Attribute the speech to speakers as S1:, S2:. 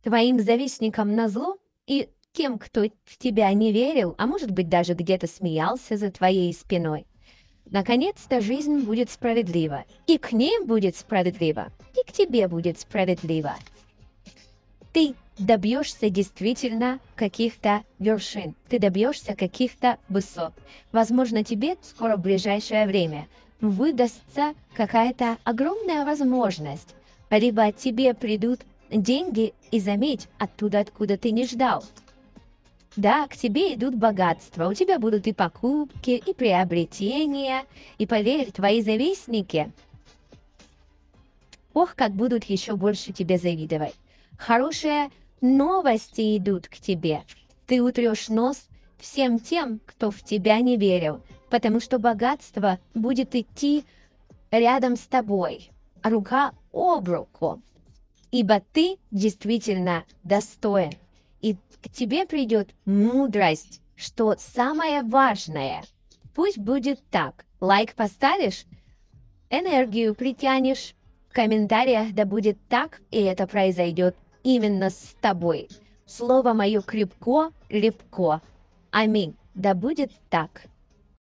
S1: твоим завистникам назло и тем, кто в тебя не верил, а может быть даже где-то смеялся за твоей спиной. Наконец-то жизнь будет справедлива. И к ним будет справедливо, и к тебе будет справедливо. Ты добьешься действительно каких-то вершин, ты добьешься каких-то высот. Возможно, тебе скоро в ближайшее время выдастся какая-то огромная возможность, либо тебе придут деньги, и заметь, оттуда, откуда ты не ждал. Да, к тебе идут богатства, у тебя будут и покупки, и приобретения, и поверь, твои завистники, ох, как будут еще больше тебе завидовать. Хорошие новости идут к тебе. Ты утрешь нос всем тем, кто в тебя не верил, потому что богатство будет идти рядом с тобой, рука об руку, ибо ты действительно достоин. И к тебе придет мудрость, что самое важное. Пусть будет так. Лайк поставишь, энергию притянешь. В комментариях да будет так, и это произойдет именно с тобой. Слово мое крепко, лепко. Аминь. Да будет так.